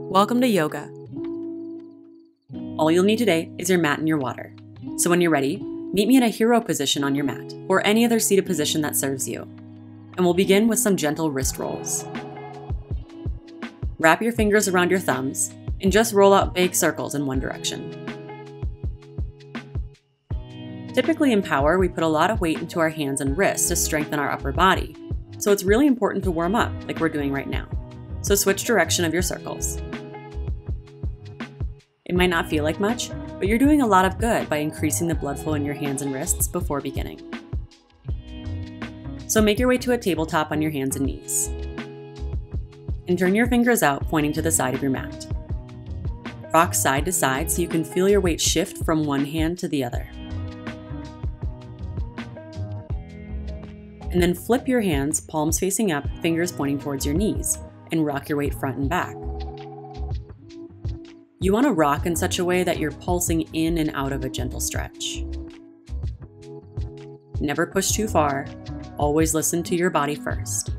Welcome to yoga. All you'll need today is your mat and your water. So when you're ready, meet me in a hero position on your mat, or any other seated position that serves you. And we'll begin with some gentle wrist rolls. Wrap your fingers around your thumbs, and just roll out big circles in one direction. Typically in power, we put a lot of weight into our hands and wrists to strengthen our upper body, so it's really important to warm up like we're doing right now. So switch direction of your circles. It might not feel like much, but you're doing a lot of good by increasing the blood flow in your hands and wrists before beginning. So make your way to a tabletop on your hands and knees. And turn your fingers out, pointing to the side of your mat. Rock side to side so you can feel your weight shift from one hand to the other. And then flip your hands, palms facing up, fingers pointing towards your knees, and rock your weight front and back. You want to rock in such a way that you're pulsing in and out of a gentle stretch. Never push too far, always listen to your body first.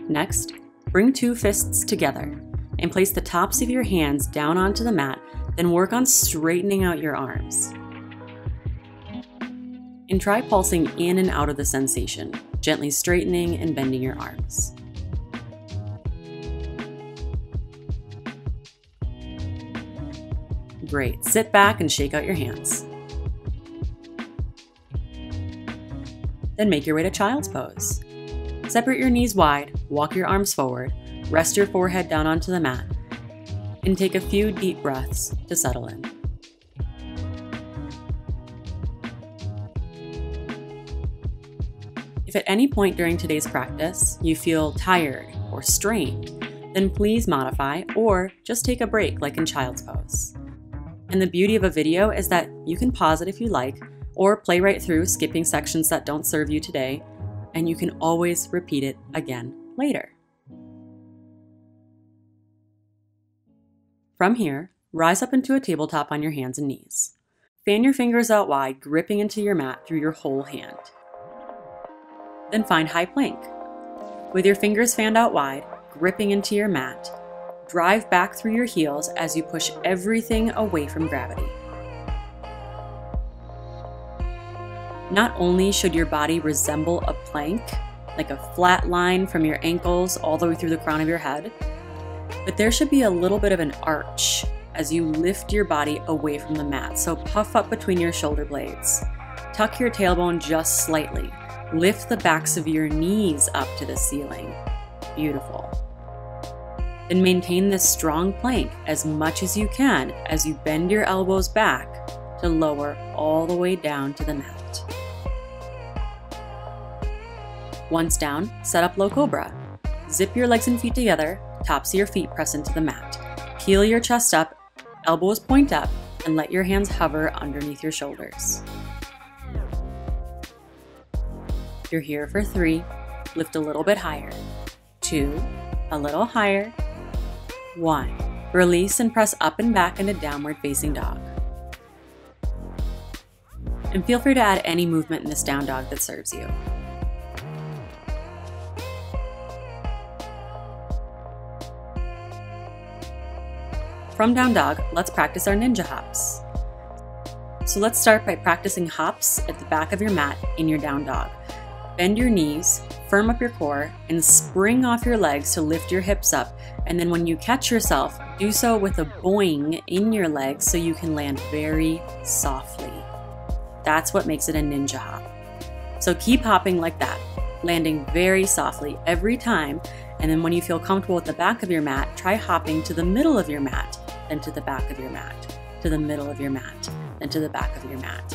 Next, bring two fists together and place the tops of your hands down onto the mat, then work on straightening out your arms. And try pulsing in and out of the sensation, gently straightening and bending your arms. Great, sit back and shake out your hands. Then make your way to child's pose. Separate your knees wide, walk your arms forward, rest your forehead down onto the mat, and take a few deep breaths to settle in. If at any point during today's practice you feel tired or strained, then please modify or just take a break like in child's pose. And the beauty of a video is that you can pause it if you like, or play right through, skipping sections that don't serve you today, and you can always repeat it again later. From here, rise up into a tabletop on your hands and knees. Fan your fingers out wide, gripping into your mat through your whole hand. Then find high plank. With your fingers fanned out wide, gripping into your mat, drive back through your heels as you push everything away from gravity. Not only should your body resemble a plank, like a flat line from your ankles all the way through the crown of your head, but there should be a little bit of an arch as you lift your body away from the mat. So puff up between your shoulder blades. Tuck your tailbone just slightly. Lift the backs of your knees up to the ceiling. Beautiful. Then maintain this strong plank as much as you can as you bend your elbows back to lower all the way down to the mat. Once down, set up low cobra. Zip your legs and feet together, tops of your feet press into the mat. Peel your chest up, elbows point up, and let your hands hover underneath your shoulders. You're here for 3, lift a little bit higher, 2, a little higher, 1. Release and press up and back into downward facing dog. And feel free to add any movement in this down dog that serves you. From down dog, let's practice our ninja hops. So let's start by practicing hops at the back of your mat in your down dog. Bend your knees, firm up your core, and spring off your legs to lift your hips up. And then when you catch yourself, do so with a boing in your legs so you can land very softly. That's what makes it a ninja hop. So keep hopping like that, landing very softly every time. And then when you feel comfortable with the back of your mat, try hopping to the middle of your mat, then to the back of your mat, to the middle of your mat, then to the back of your mat.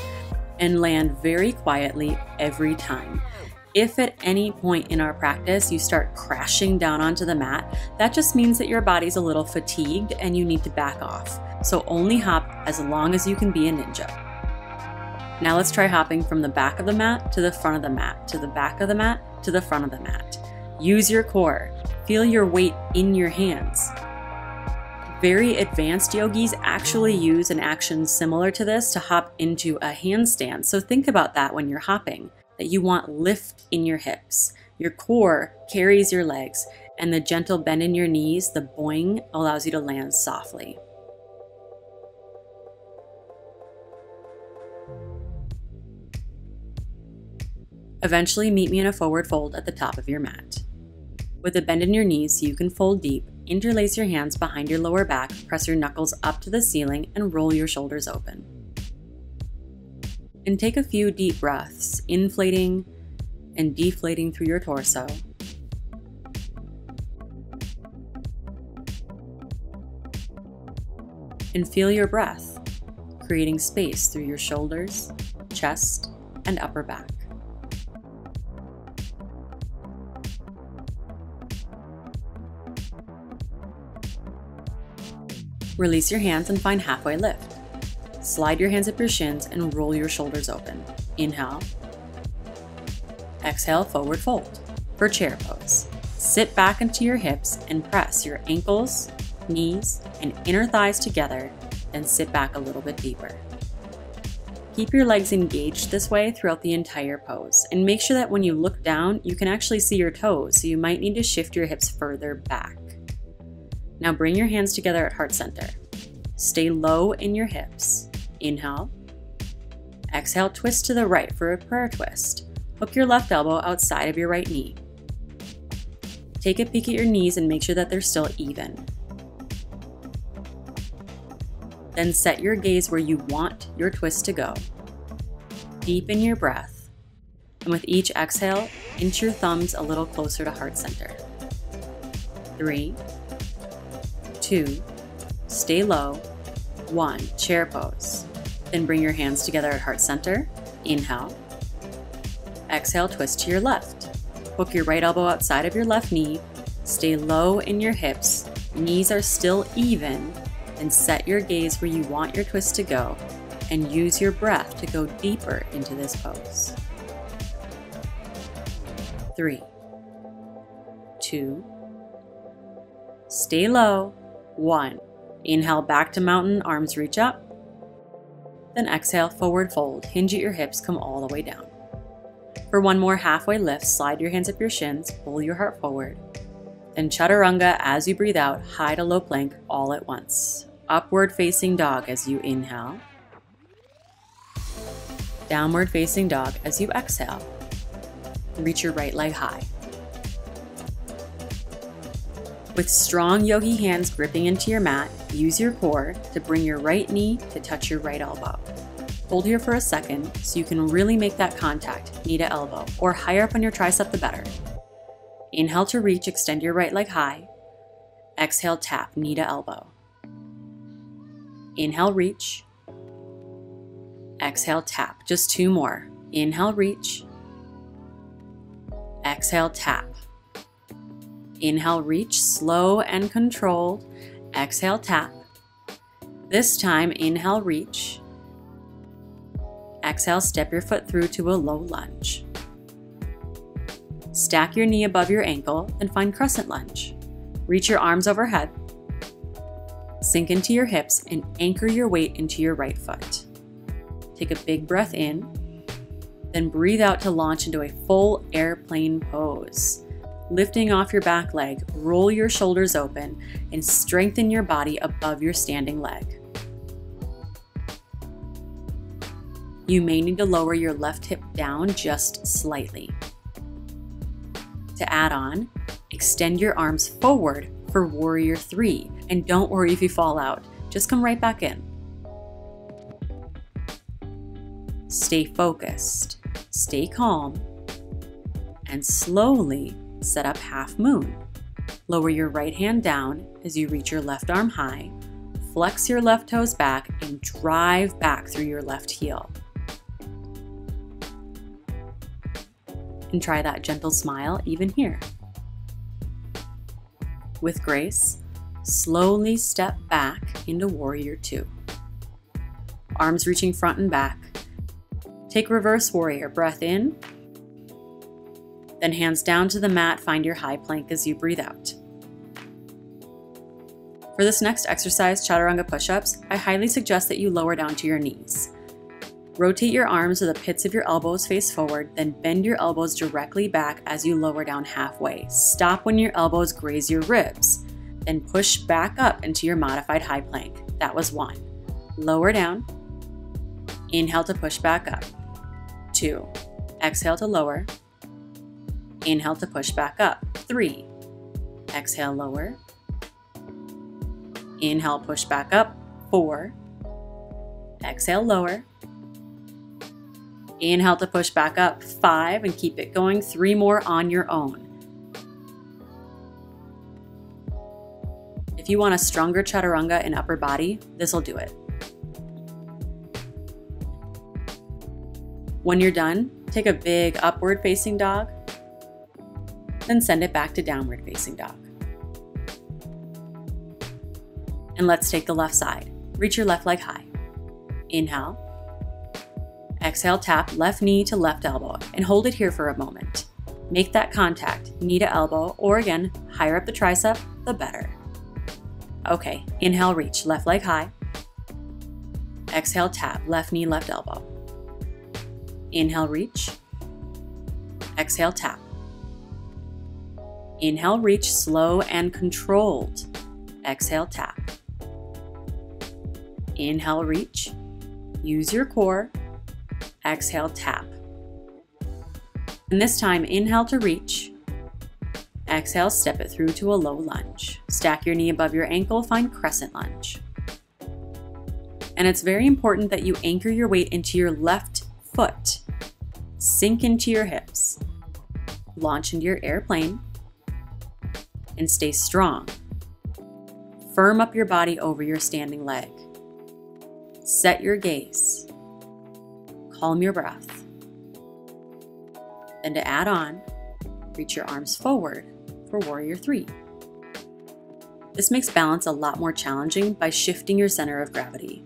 And land very quietly every time. If at any point in our practice you start crashing down onto the mat, that just means that your body's a little fatigued and you need to back off. So only hop as long as you can be a ninja. Now let's try hopping from the back of the mat to the front of the mat, to the back of the mat, to the front of the mat. Use your core. Feel your weight in your hands. Very advanced yogis actually use an action similar to this to hop into a handstand. So think about that when you're hopping, that you want lift in your hips. Your core carries your legs, And the gentle bend in your knees, the boing, allows you to land softly. Eventually meet me in a forward fold at the top of your mat. With a bend in your knees so you can fold deep, interlace your hands behind your lower back, press your knuckles up to the ceiling, and roll your shoulders open. And take a few deep breaths, inflating and deflating through your torso. And feel your breath, creating space through your shoulders, chest, and upper back. Release your hands and find halfway lift. Slide your hands up your shins and roll your shoulders open. Inhale. Exhale, forward fold for chair pose. Sit back into your hips and press your ankles, knees, and inner thighs together, then sit back a little bit deeper. Keep your legs engaged this way throughout the entire pose, and make sure that when you look down, you can actually see your toes, so you might need to shift your hips further back. Now bring your hands together at heart center. Stay low in your hips. Inhale. Exhale, twist to the right for a prayer twist. Hook your left elbow outside of your right knee. Take a peek at your knees and make sure that they're still even. Then set your gaze where you want your twist to go. Deepen your breath. And with each exhale, inch your thumbs a little closer to heart center. 3, 2, stay low, 1, chair pose. Then bring your hands together at heart center. Inhale. Exhale, twist to your left. Hook your right elbow outside of your left knee. Stay low in your hips. Knees are still even. And set your gaze where you want your twist to go. And use your breath to go deeper into this pose. 3, 2, stay low, 1. Inhale back to mountain, arms reach up. Then exhale, forward fold, hinge at your hips, come all the way down. For one more halfway lift, slide your hands up your shins, pull your heart forward. Then chaturanga as you breathe out, high to low plank all at once. Upward facing dog as you inhale. Downward facing dog as you exhale. Reach your right leg high. With strong yogi hands gripping into your mat, use your core to bring your right knee to touch your right elbow. Hold here for a second so you can really make that contact, knee to elbow, or higher up on your tricep the better. Inhale to reach, extend your right leg high. Exhale, tap, knee to elbow. Inhale, reach. Exhale, tap. Just 2 more. Inhale, reach. Exhale, tap. Inhale, reach, slow and controlled. Exhale, tap. This time, inhale, reach. Exhale, step your foot through to a low lunge. Stack your knee above your ankle and find crescent lunge. Reach your arms overhead. Sink into your hips and anchor your weight into your right foot. Take a big breath in, then breathe out to launch into a full airplane pose. Lifting off your back leg, roll your shoulders open and strengthen your body above your standing leg. You may need to lower your left hip down just slightly. To add on, extend your arms forward for Warrior 3, and don't worry if you fall out, just come right back in. Stay focused, stay calm, and slowly set up half moon. Lower your right hand down as you reach your left arm high, flex your left toes back, and drive back through your left heel. And try that gentle smile even here. With grace, slowly step back into Warrior 2. Arms reaching front and back. Take reverse warrior, breath in. Then hands down to the mat, find your high plank as you breathe out. For this next exercise, chaturanga push-ups, I highly suggest that you lower down to your knees. Rotate your arms so the pits of your elbows face forward, then bend your elbows directly back as you lower down halfway. Stop when your elbows graze your ribs, then push back up into your modified high plank. That was 1. Lower down. Inhale to push back up. 2. Exhale to lower. Inhale to push back up. 3. Exhale, lower. Inhale, push back up. 4. Exhale, lower. Inhale to push back up. 5, and keep it going. 3 more on your own. If you want a stronger chaturanga in upper body, this will do it. When you're done, take a big upward facing dog, then send it back to downward facing dog. And let's take the left side. Reach your left leg high. Inhale. Exhale, tap left knee to left elbow and hold it here for a moment. Make that contact, knee to elbow, or again, higher up the tricep, the better. Okay, inhale, reach, left leg high. Exhale, tap, left knee, left elbow. Inhale, reach. Exhale, tap. Inhale, reach, slow and controlled. Exhale, tap. Inhale, reach. Use your core. Exhale, tap. And this time, inhale to reach. Exhale, step it through to a low lunge. Stack your knee above your ankle, find crescent lunge. And it's very important that you anchor your weight into your left foot. Sink into your hips. Launch into your airplane. And stay strong. Firm up your body over your standing leg. Set your gaze. Calm your breath. Then to add on, reach your arms forward for Warrior 3. This makes balance a lot more challenging by shifting your center of gravity.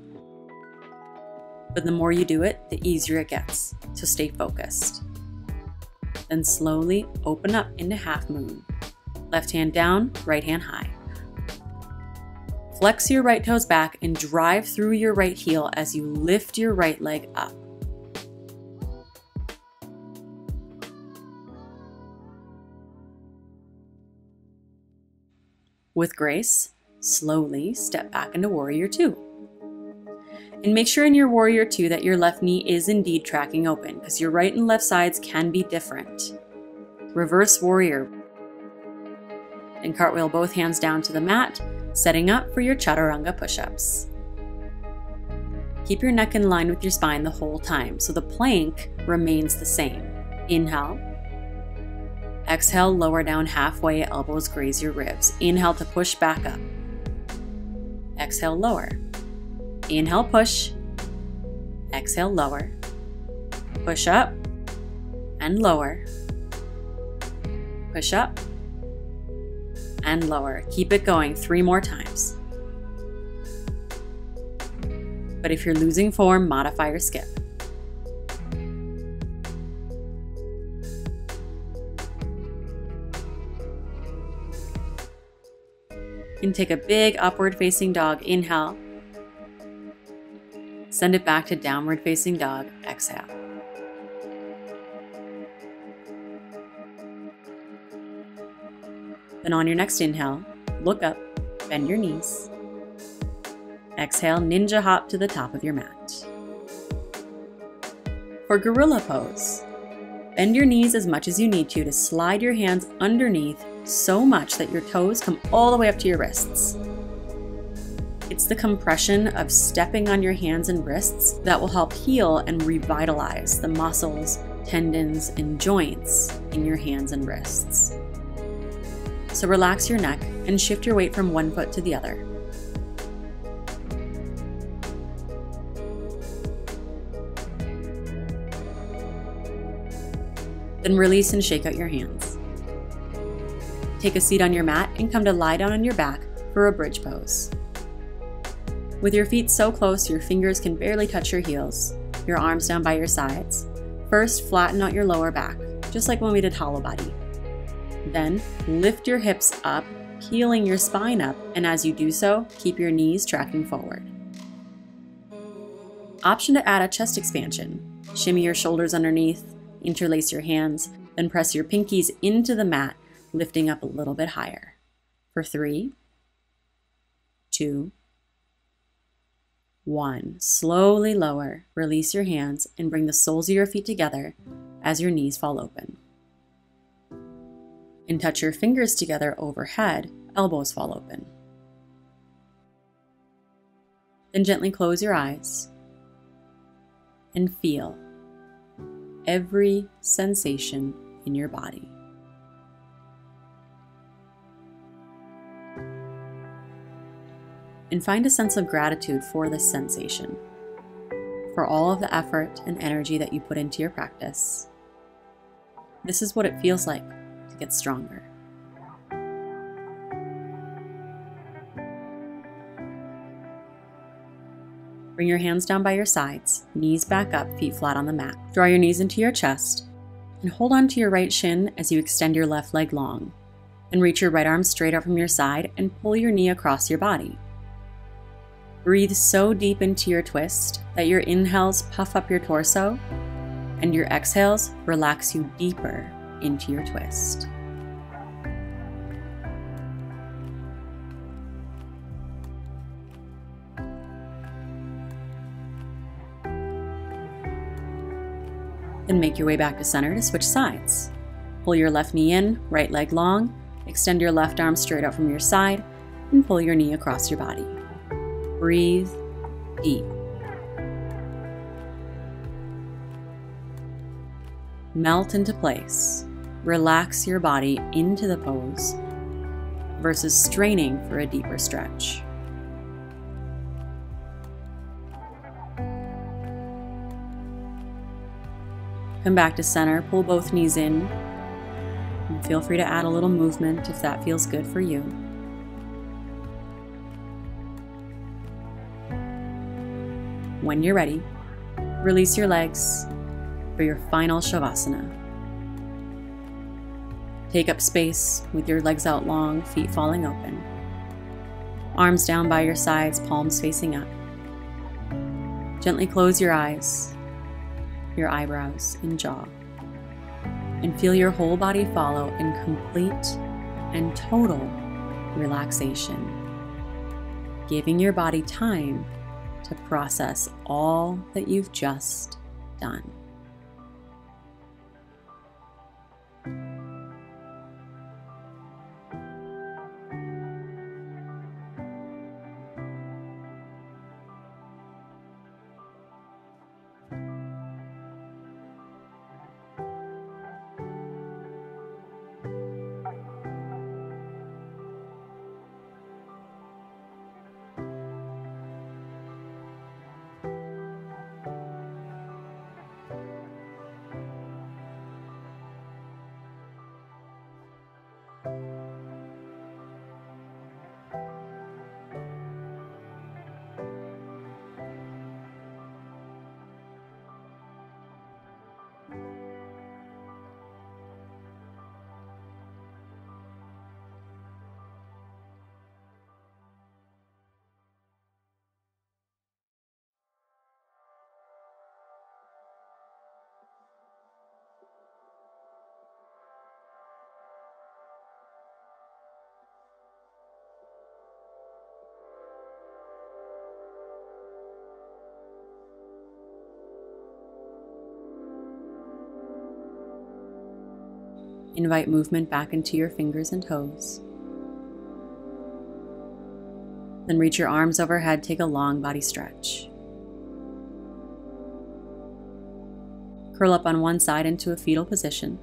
But the more you do it, the easier it gets, so stay focused. Then slowly open up into half moon. Left hand down, right hand high. Flex your right toes back and drive through your right heel as you lift your right leg up. With grace, slowly step back into Warrior 2. And make sure in your Warrior 2 that your left knee is indeed tracking open, because your right and left sides can be different. Reverse Warrior. And cartwheel both hands down to the mat, setting up for your chaturanga push-ups. Keep your neck in line with your spine the whole time, so the plank remains the same. Inhale. Exhale, lower down halfway, elbows graze your ribs. Inhale to push back up. Exhale, lower. Inhale, push. Exhale, lower. Push up and lower. Push up and lower. Keep it going 3 more times. But if you're losing form, modify or skip. And take a big upward facing dog, inhale. Send it back to downward facing dog, exhale. Then on your next inhale, look up, bend your knees. Exhale, ninja hop to the top of your mat. For gorilla pose, bend your knees as much as you need to slide your hands underneath so much that your toes come all the way up to your wrists. It's the compression of stepping on your hands and wrists that will help heal and revitalize the muscles, tendons, and joints in your hands and wrists. So relax your neck and shift your weight from one foot to the other. Then release and shake out your hands. Take a seat on your mat and come to lie down on your back for a bridge pose. With your feet so close your fingers can barely touch your heels, your arms down by your sides. First, flatten out your lower back, just like when we did hollow body. Then, lift your hips up, heeling your spine up, and as you do so, keep your knees tracking forward. Option to add a chest expansion. Shimmy your shoulders underneath, interlace your hands, then press your pinkies into the mat, lifting up a little bit higher. For 3, 2, 1. Slowly lower, release your hands, and bring the soles of your feet together as your knees fall open. And touch your fingers together overhead, elbows fall open. Then gently close your eyes and feel every sensation in your body. And find a sense of gratitude for this sensation, for all of the effort and energy that you put into your practice. This is what it feels like to get stronger. Bring your hands down by your sides, knees back up, feet flat on the mat. Draw your knees into your chest and hold on to your right shin as you extend your left leg long. And reach your right arm straight up from your side and pull your knee across your body. Breathe so deep into your twist that your inhales puff up your torso and your exhales relax you deeper into your twist. Then make your way back to center to switch sides. Pull your left knee in, right leg long, extend your left arm straight out from your side, and pull your knee across your body. Breathe deep. Melt into place. Relax your body into the pose versus straining for a deeper stretch. Come back to center, pull both knees in, and feel free to add a little movement if that feels good for you. When you're ready, release your legs for your final Shavasana. Take up space with your legs out long, feet falling open. Arms down by your sides, palms facing up. Gently close your eyes, your eyebrows and jaw, and feel your whole body follow in complete and total relaxation, giving your body time to process all that you've just done. Invite movement back into your fingers and toes. Then reach your arms overhead, take a long body stretch. Curl up on one side into a fetal position.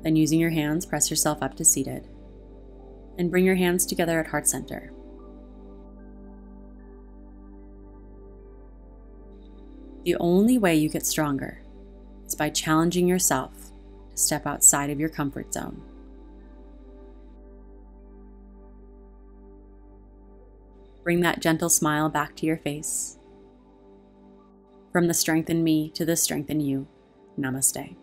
Then using your hands, press yourself up to seated. And bring your hands together at heart center. The only way you get stronger is by challenging yourself to step outside of your comfort zone. Bring that gentle smile back to your face. From the strength in me to the strength in you, namaste.